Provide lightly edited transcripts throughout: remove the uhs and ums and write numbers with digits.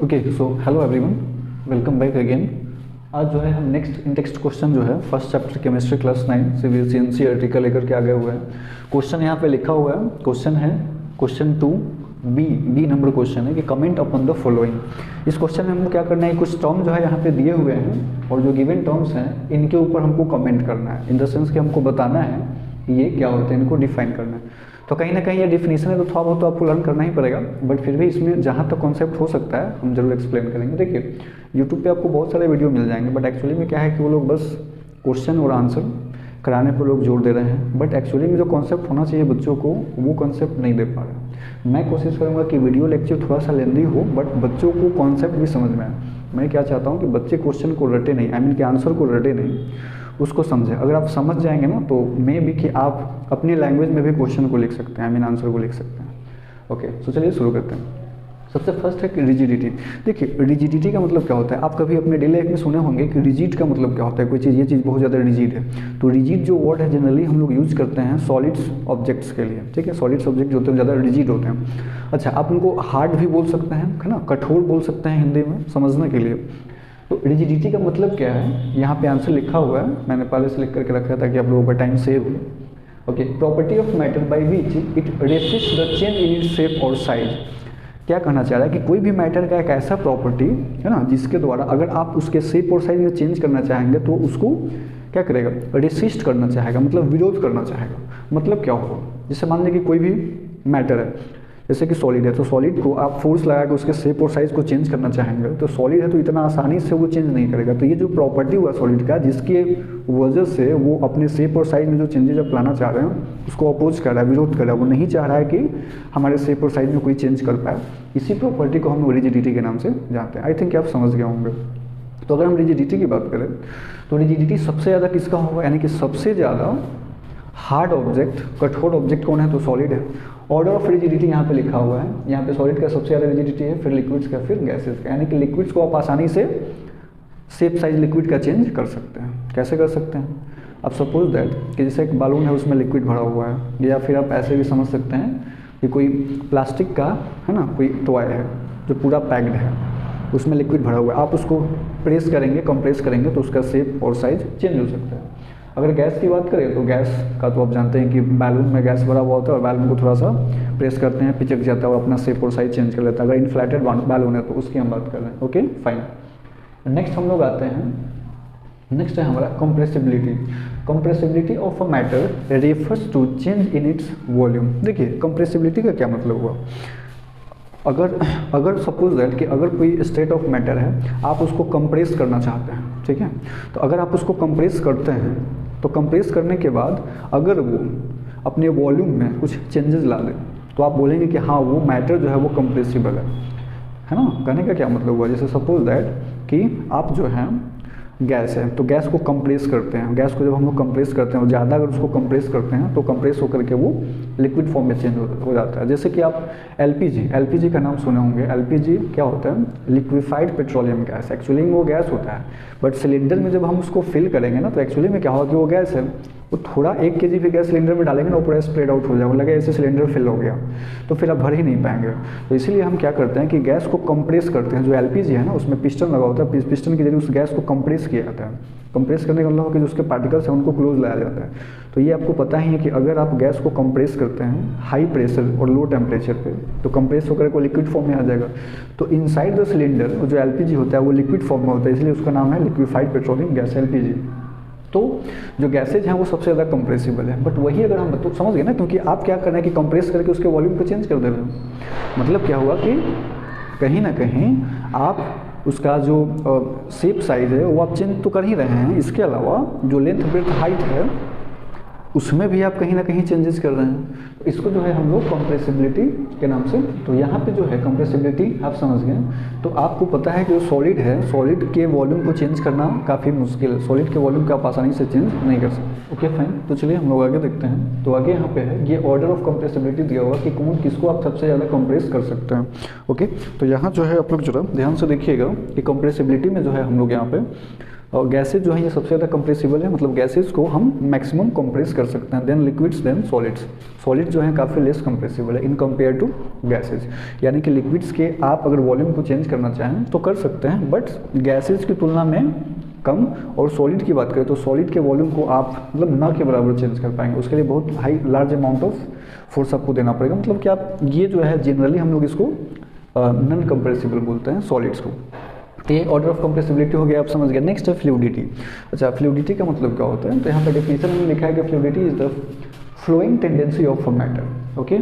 Okay so hello everyone, welcome back again. आज जो है हम नेक्स्ट क्वेश्चन जो है first chapter chemistry class 9 CBSE NCERT का लेकर के आ गए हुए हैं। क्वेश्चन यहाँ पे लिखा हुआ है, क्वेश्चन है क्वेश्चन 2 बी नंबर क्वेश्चन है कि कमेंट अपॉन द फॉलोइंग। इस क्वेश्चन में हमको क्या करना है, कुछ टर्म जो है यहाँ पे दिए हुए हैं और जो गिवन टर्म्स हैं इनके ऊपर हमको कमेंट करना है, इन द सेंस कि हमको बताना है कि ये क्या होते हैं, इनको डिफाइन करना है। तो कहीं ना कहीं ये डिफिनीशन है तो थोड़ा बहुत तो आपको लर्न करना ही पड़ेगा, बट फिर भी इसमें जहाँ तक कॉन्सेप्ट हो सकता है हम जरूर एक्सप्लेन करेंगे। देखिए यूट्यूब पे आपको बहुत सारे वीडियो मिल जाएंगे, बट एक्चुअली में क्या है कि वो लोग बस क्वेश्चन और आंसर कराने पर लोग जोर दे रहे हैं, बट एक्चुअली में जो कॉन्सेप्ट होना चाहिए बच्चों को वो कॉन्सेप्ट नहीं दे पा रहे। मैं कोशिश करूँगा कि वीडियो लेक्चर थोड़ा सा लेंदी हो बट बच्चों को कॉन्सेप्ट भी समझ में आए। मैं क्या चाहता हूँ कि बच्चे क्वेश्चन को रटे नहीं, आई मीन कि आंसर को रटे नहीं, उसको समझें। अगर आप समझ जाएंगे ना तो मे भी कि आप अपनी लैंग्वेज में भी क्वेश्चन को लिख सकते हैं, आई मीन आंसर को लिख सकते हैं। ओके तो चलिए शुरू करते हैं। सबसे फर्स्ट है कि रिजिडिटी। देखिए रिजिडिटी का मतलब क्या होता है, आप कभी अपने डेली लाइफ में सुने होंगे कि रिजिड का मतलब क्या होता है, कोई चीज़ ये चीज़ बहुत ज़्यादा रिजिड है। तो रिजिड जो वर्ड है जनरली हम लोग यूज करते हैं सॉलिड्स ऑब्जेक्ट्स के लिए, ठीक है। सॉलिड्स ऑब्जेक्ट जो होते हैं ज़्यादा रिजिड होते हैं। अच्छा, आप उनको हार्ड भी बोल सकते हैं, है ना, कठोर बोल सकते हैं हिंदी में समझने के लिए। तो रिजिडिटी का मतलब क्या है, यहाँ पे आंसर लिखा हुआ है, मैंने पहले से लिख करके रखा था कि आप लोगों का टाइम सेव हो। Okay, property of matter by which it resist the change in its shape और साइज। क्या कहना चाह रहा है कि कोई भी मैटर का एक ऐसा प्रॉपर्टी है ना जिसके द्वारा अगर आप उसके शेप और साइज में चेंज करना चाहेंगे तो उसको क्या करेगा, रेसिस्ट करना चाहेगा, मतलब विरोध करना चाहेगा। मतलब क्या होगा, जैसे मान लीजिए कि कोई भी मैटर है जैसे कि सॉलिड है, तो सॉलिड को आप फोर्स लगा के उसके शेप और साइज को चेंज करना चाहेंगे तो सॉलिड है तो इतना आसानी से वो चेंज नहीं करेगा। तो ये जो प्रॉपर्टी हुआ सॉलिड का जिसके वजह से वो अपने शेप और साइज में जो चेंजेस आप लाना चाह रहे हैं उसको अपोज कर रहा है, विरोध कर रहा है, वो नहीं चाह रहा है कि हमारे शेप और साइज में कोई चेंज कर पाए। इसी प्रॉपर्टी को हम रिजिडिटी के नाम से जानते हैं। आई थिंक आप समझ गए होंगे। तो अगर हम रिजिडिटी की बात करें तो रिजिडिटी सबसे ज़्यादा किसका होगा, यानी कि सबसे ज़्यादा हार्ड ऑब्जेक्ट, कठोर ऑब्जेक्ट कौन है, तो सॉलिड है। ऑर्डर ऑफ रिजिडिटी यहाँ पे लिखा हुआ है, यहाँ पे सॉलिड का सबसे ज़्यादा रिजिडिटी है, फिर लिक्विड्स का, फिर गैसेस का। यानी कि लिक्विड्स को आप आसानी से शेप साइज लिक्विड का चेंज कर सकते हैं। कैसे कर सकते हैं, आप सपोज दैट कि जैसे एक बालून है उसमें लिक्विड भरा हुआ है, या फिर आप ऐसे भी समझ सकते हैं कि कोई प्लास्टिक का है ना कोई टॉय है जो पूरा पैक्ड है, उसमें लिक्विड भरा हुआ है, आप उसको प्रेस करेंगे, कंप्रेस करेंगे तो उसका शेप और साइज चेंज हो सकता है। अगर गैस की बात करें तो गैस का तो आप जानते हैं कि बैलून में गैस भरा हुआ होता है और बैलून को थोड़ा सा प्रेस करते हैं, पिचक जाता है और अपना शेप और साइज चेंज कर लेता है। अगर इन्फ्लेटेड बैलून है तो उसकी हम बात कर रहे हैं। Okay fine. नेक्स्ट हम लोग आते हैं, नेक्स्ट है हमारा compressibility. Compressibility of a matter refers to change in its volume. देखिए कंप्रेसिबिलिटी का क्या मतलब हुआ, अगर सपोज दैट कि अगर कोई स्टेट ऑफ मैटर है आप उसको कंप्रेस करना चाहते हैं, ठीक है। तो अगर आप उसको कंप्रेस करते हैं तो कंप्रेस करने के बाद अगर वो अपने वॉल्यूम में कुछ चेंजेस ला दे तो आप बोलेंगे कि हाँ वो मैटर जो है वो कंप्रेसिबल है ना। कहने का क्या मतलब हुआ, जैसे सपोज दैट कि आप जो है गैस है तो गैस को कंप्रेस करते हैं, गैस को जब हम लोग कंप्रेस करते हैं और ज़्यादा अगर उसको कंप्रेस करते हैं तो कंप्रेस होकर के वो लिक्विड फॉर्म में चेंज हो जाता है। जैसे कि आप एलपीजी का नाम सुने होंगे। एलपीजी क्या होता है, लिक्विफाइड पेट्रोलियम गैस। एक्चुअली में वो गैस होता है, बट सिलेंडर में जब हम उसको फिल करेंगे ना तो एक्चुअली में क्या होगा कि वो गैस है, वो थोड़ा 1 kg भी गैस सिलेंडर में डालेंगे ना वो पूरा स्प्रेड आउट हो जाएगा, लगे ऐसे सिलेंडर फिल हो गया, तो फिर आप भर ही नहीं पाएंगे। तो इसीलिए हम क्या करते हैं कि गैस को कंप्रेस करते हैं। जो एलपीजी है ना उसमें पिस्टन लगा होता है, पिस्टन के जरिए उस गैस को कंप्रेस किया जाता है। कंप्रेस करने का मतलब कि जो उसके पार्टिकल्स हैं उनको क्लोज लाया जाता है। तो ये आपको पता ही है कि अगर आप गैस को कंप्रेस करते हैं हाई प्रेशर और लो टेम्परेचर पे तो कंप्रेस होकर को लिक्विड फॉर्म में आ जाएगा। तो इनसाइड द सिलेंडर जो एलपीजी होता है वो लिक्विड फॉर्म में होता है, इसलिए उसका नाम है लिक्विफाइड पेट्रोलियम गैस एलपीजी। तो जो गैसेज हैं वो सबसे ज़्यादा कंप्रेसिबल है। बट वही अगर हम तो समझ गए ना, क्योंकि आप क्या करना है कि कंप्रेस करके उसके वॉल्यूम को चेंज कर दे रहे हो। मतलब क्या हुआ कि कहीं ना कहीं आप उसका जो शेप साइज है वो आप चेंज तो कर ही रहे हैं, इसके अलावा जो लेंथ ब्रेड्थ हाइट है उसमें भी आप कहीं ना कहीं चेंजेस कर रहे हैं। तो इसको जो है हम लोग कंप्रेसिबिलिटी के नाम से, तो यहाँ पे जो है कंप्रेसिबिलिटी आप समझ गए। तो आपको पता है कि जो सॉलिड है, सॉलिड के वॉल्यूम को चेंज करना काफ़ी मुश्किल है, सॉलिड के वॉल्यूम को आप आसानी से चेंज नहीं कर सकते। ओके फाइन, तो चलिए हम लोग आगे देखते हैं। तो आगे यहाँ पे है ये ऑर्डर ऑफ कंप्रेसिबिलिटी दिया हुआ कि कौन किसको आप सबसे ज़्यादा कंप्रेस कर सकते हैं। ओके, तो यहाँ जो है आप लोग जरा ध्यान से देखिएगा कि कंप्रेसिबिलिटी में जो है हम लोग यहाँ पे और गैसेज जो है ये सबसे ज़्यादा कंप्रेसिबल है, मतलब गैसेज को हम मैक्सिमम कंप्रेस कर सकते हैं, then liquids then solids. Solid जो है काफ़ी लेस कंप्रेसिबल है इन कंपेयर टू गैसेज, यानी कि लिक्विड्स के आप अगर वॉल्यूम को चेंज करना चाहें तो कर सकते हैं, बट गैसेज की तुलना में कम। और सॉलिड की बात करें तो सॉलिड के वॉल्यूम को आप मतलब ना के बराबर चेंज कर पाएंगे, उसके लिए बहुत high large amount of force आपको देना पड़ेगा, मतलब कि आप ये जो है जनरली हम लोग इसको नॉन कंप्रेसिबल बोलते हैं सॉलिड्स को। तो ये ऑर्डर ऑफ कंप्रेसिबिलिटी हो गया, आप समझ गए। नेक्स्ट है फ्लूइडिटी। अच्छा, फ्लूइडिटी का मतलब क्या होता है, तो यहाँ पर डेफिनेशन में लिखा है कि fluidity is the flowing tendency of a matter. Okay,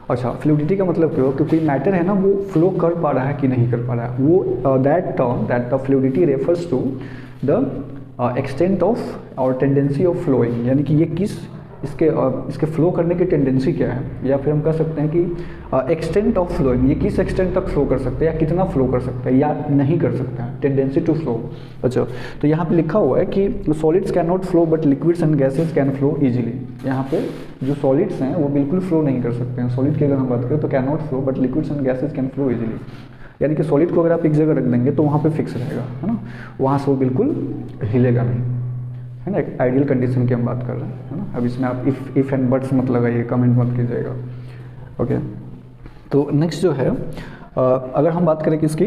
अच्छा, फ्लूइडिटी का मतलब क्या हो कि कोई मैटर है ना वो फ्लो कर पा रहा है कि नहीं कर पा रहा है, वो that the fluidity refers to the extent of और टेंडेंसी ऑफ फ्लोइंग, यानी कि ये किस इसके फ्लो करने की टेंडेंसी क्या है, या फिर हम कह सकते हैं कि एक्सटेंट ऑफ फ्लोइंग, ये किस एक्सटेंट तक फ्लो कर सकते हैं या कितना फ्लो कर सकते हैं या नहीं कर सकते हैं, टेंडेंसी टू फ्लो। अच्छा, तो यहाँ पे लिखा हुआ है कि solids can not flow but liquids and gases can flow easily. यहाँ पे जो सॉलिड्स हैं वो बिल्कुल फ्लो नहीं कर सकते हैं, सॉलिड की अगर हम बात करें तो can not flow but liquids and gases can flow easily, यानी कि सॉलिड को अगर आप एक जगह रख देंगे तो वहाँ पे फिक्स रहेगा, है ना, वहाँ से वो बिल्कुल हिलेगा नहीं, है ना। एक आइडियल कंडीशन की हम बात कर रहे हैं, है ना। अब इसमें आप इफ एंड बट्स मत लगाइए, कमेंट मत कीजिएगा। ओके, तो नेक्स्ट जो है अगर हम बात करें किसकी,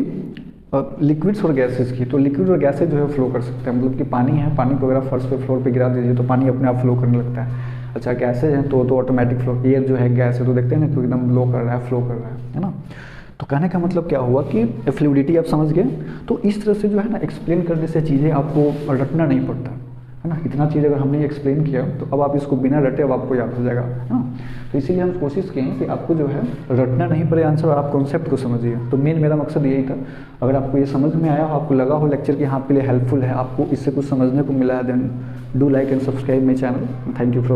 लिक्विड्स और गैसेज की, तो लिक्विड और गैसेज जो है फ्लो कर सकते हैं, मतलब कि पानी है, पानी को अगर आप फर्स्ट पे फ्लोर पे गिरा दीजिए तो पानी अपने आप फ्लो करने लगता है। अच्छा, गैसेज हैं तो ऑटोमेटिक फ्लो, एयर जो है गैस है तो देखते हैं ना तो एकदम ब्लो कर रहा है, फ्लो कर रहा है ना। तो कहने का मतलब क्या हुआ कि फ्लूइडिटी आप समझ गए, तो इस तरह से जो है ना एक्सप्लेन करने से चीज़ें आपको रटना नहीं पड़ता, है ना। इतना चीज़ अगर हमने एक्सप्लेन किया तो अब आप इसको बिना रटे अब आपको याद हो जाएगा, है ना। तो इसीलिए हम कोशिश किए कि आपको जो है रटना नहीं पड़े आंसर, और आप कॉन्सेप्ट को समझिए। तो मेरा मकसद यही था, अगर आपको ये समझ में आया हो, आपको लगा हो लेक्चर कि हाँ आपके लिए हेल्पफुल है, आपको इससे कुछ समझने को मिला है, then do like and subscribe my channel. Thank you for